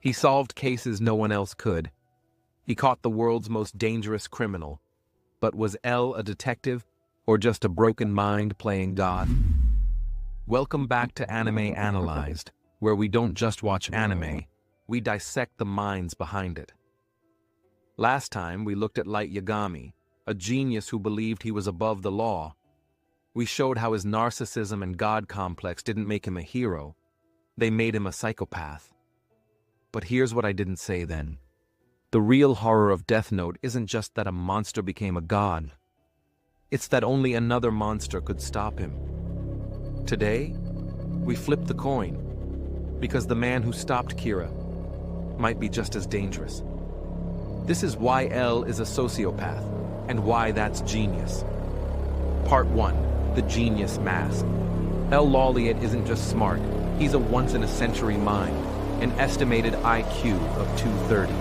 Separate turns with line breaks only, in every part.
He solved cases no one else could. He caught the world's most dangerous criminal. But was L a detective, or just a broken mind playing God? Welcome back to Anime Analyzed, where we don't just watch anime, we dissect the minds behind it. Last time, we looked at Light Yagami, a genius who believed he was above the law. We showed how his narcissism and God complex didn't make him a hero. They made him a psychopath. But here's what I didn't say then. The real horror of Death Note isn't just that a monster became a god. It's that only another monster could stop him. Today, we flip the coin, because the man who stopped Kira might be just as dangerous. This is why L is a sociopath, and why that's genius. Part 1. The Genius Mask. L Lawliet isn't just smart, he's a once-in-a-century mind, an estimated IQ of 230,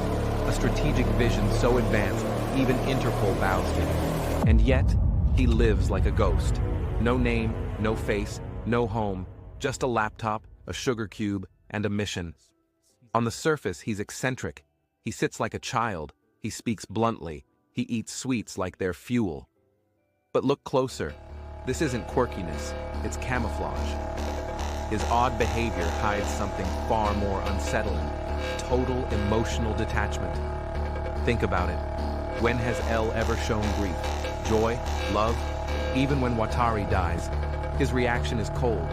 a strategic vision so advanced even Interpol bows to him. And yet, he lives like a ghost. No name, no face, no home, just a laptop, a sugar cube, and a mission. On the surface, he's eccentric. He sits like a child. He speaks bluntly. He eats sweets like they're fuel. But look closer. This isn't quirkiness. It's camouflage. His odd behavior hides something far more unsettling. Total emotional detachment. Think about it. When has L ever shown grief? Joy? Love? Even when Watari dies, his reaction is cold,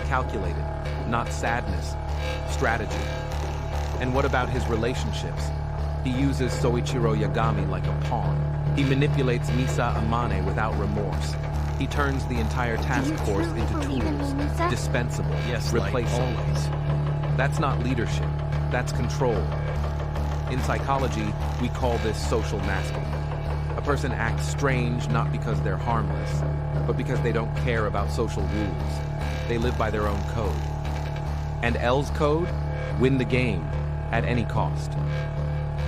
calculated, not sadness, strategy. And what about his relationships? He uses Soichiro Yagami like a pawn. He manipulates Misa Amane without remorse. He turns the entire task force into tools, dispensable, replaceable. That's not leadership, that's control. In psychology, we call this social masking. A person acts strange not because they're harmless, but because they don't care about social rules. They live by their own code. And L's code? Win the game, at any cost.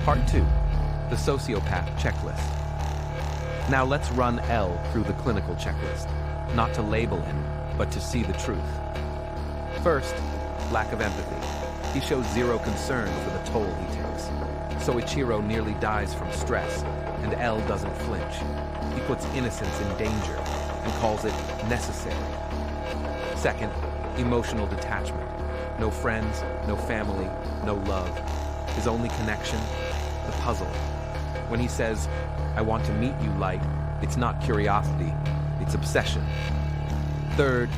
Part 2. The Sociopath Checklist. Now let's run L through the clinical checklist, not to label him, but to see the truth. First, lack of empathy. He shows zero concern for the toll he takes. Soichiro nearly dies from stress, and L doesn't flinch. He puts innocence in danger and calls it necessary. Second, emotional detachment. No friends, no family, no love. His only connection, the puzzle. When he says, "I want to meet you, Light," it's not curiosity, it's obsession. Third,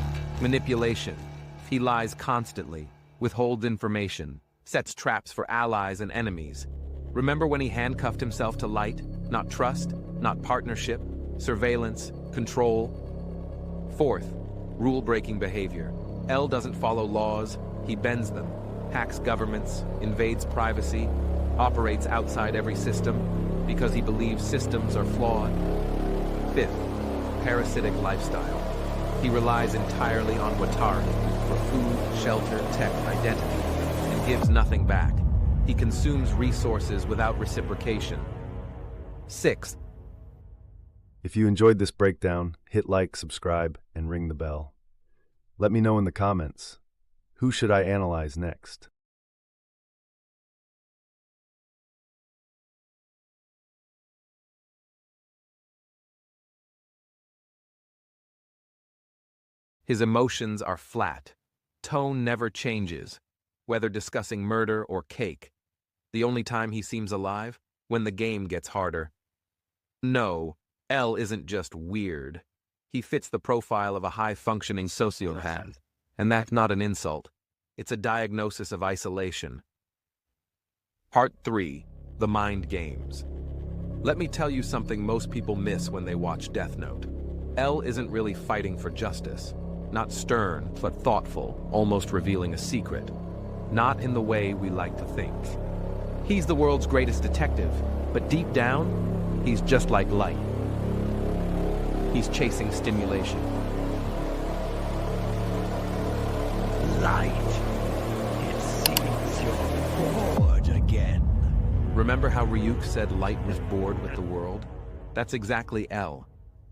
manipulation. He lies constantly, withholds information, sets traps for allies and enemies. Remember when he handcuffed himself to Light? Not trust, not partnership, surveillance, control. Fourth, rule-breaking behavior. L doesn't follow laws, he bends them, hacks governments, invades privacy, operates outside every system because he believes systems are flawed. Fifth, parasitic lifestyle. He relies entirely on Watari for food, shelter, tech, identity, and gives nothing back. He consumes resources without reciprocation. Sixth.
If you enjoyed this breakdown, hit like, subscribe, and ring the bell. Let me know in the comments, who should I analyze next?
His emotions are flat. Tone never changes, whether discussing murder or cake. The only time he seems alive? When the game gets harder. No, L isn't just weird. He fits the profile of a high-functioning sociopath. And that's not an insult. It's a diagnosis of isolation. Part 3. The Mind Games. Let me tell you something most people miss when they watch Death Note. L isn't really fighting for justice. Not stern, but thoughtful, almost revealing a secret. Not in the way we like to think. He's the world's greatest detective, but deep down, he's just like Light. He's chasing stimulation.
Light, it seems you're bored again.
Remember how Ryuk said Light was bored with the world? That's exactly L.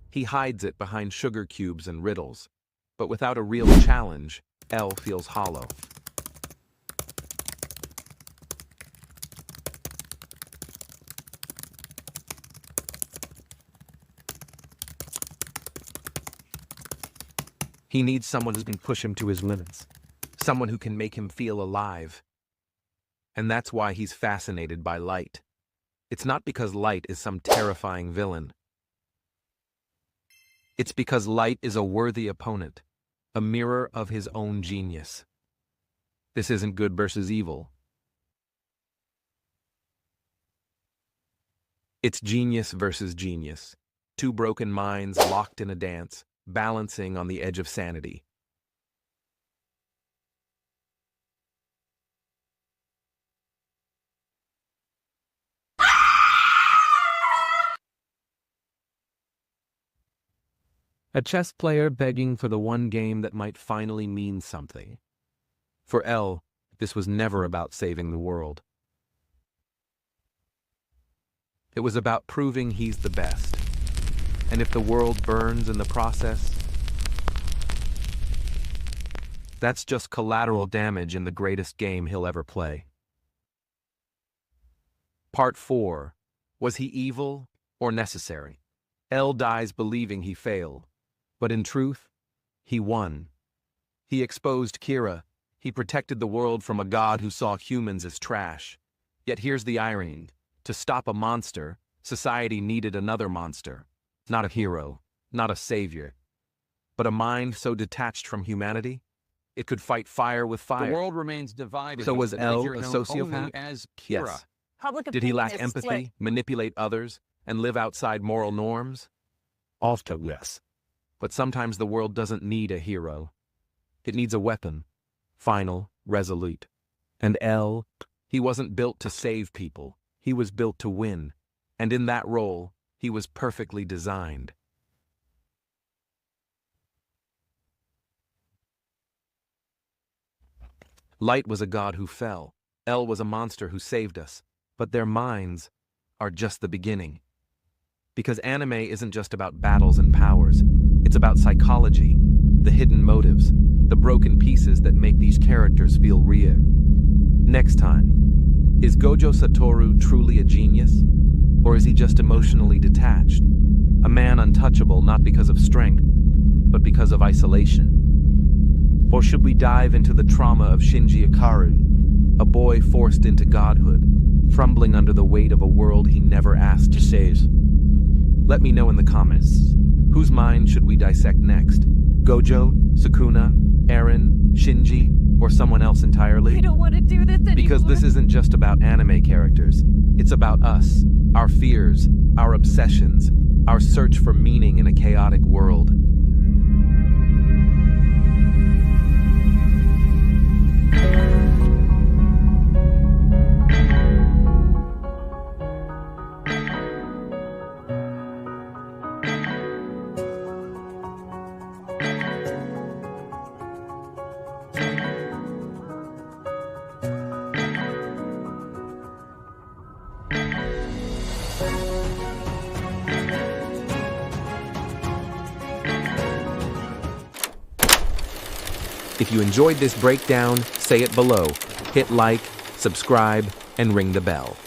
He hides it behind sugar cubes and riddles. But without a real challenge, L feels hollow. He needs someone who can push him to his limits, someone who can make him feel alive. And that's why he's fascinated by Light. It's not because Light is some terrifying villain. It's because Light is a worthy opponent, a mirror of his own genius. This isn't good versus evil. It's genius versus genius. Two broken minds locked in a dance, balancing on the edge of sanity. A chess player begging for the one game that might finally mean something. For L, this was never about saving the world. It was about proving he's the best. And if the world burns in the process, that's just collateral damage in the greatest game he'll ever play. Part 4. Was he evil or necessary? L dies believing he failed. But in truth, he won. He exposed Kira. He protected the world from a god who saw humans as trash. Yet here's the irony. To stop a monster, society needed another monster. Not a hero, not a savior, but a mind so detached from humanity, it could fight fire with fire.
The world remains divided.
So was L
Yeager
a
known
sociopath?
only as Kira.
Yes.
Public
Did he
opinion
lack
is
empathy,
split.
manipulate others, and live outside moral norms? Also yes. But sometimes the world doesn't need a hero. It needs a weapon. Final, resolute. And L, he wasn't built to save people. He was built to win. And in that role, he was perfectly designed. Light was a god who fell. L was a monster who saved us. But their minds are just the beginning. Because anime isn't just about battles and powers. It's about psychology, the hidden motives, the broken pieces that make these characters feel real. Next time, is Gojo Satoru truly a genius? Or is he just emotionally detached? A man untouchable not because of strength, but because of isolation? Or should we dive into the trauma of Shinji Ikari, a boy forced into godhood, fumbling under the weight of a world he never asked to save? Let me know in the comments. Whose mind should we dissect next? Gojo, Sukuna, Eren, Shinji, or someone else entirely?
I don't want to do this anymore.
Because this isn't just about anime characters. It's about us, our fears, our obsessions, our search for meaning in a chaotic world. If you enjoyed this breakdown, say it below. Hit like, subscribe, and ring the bell.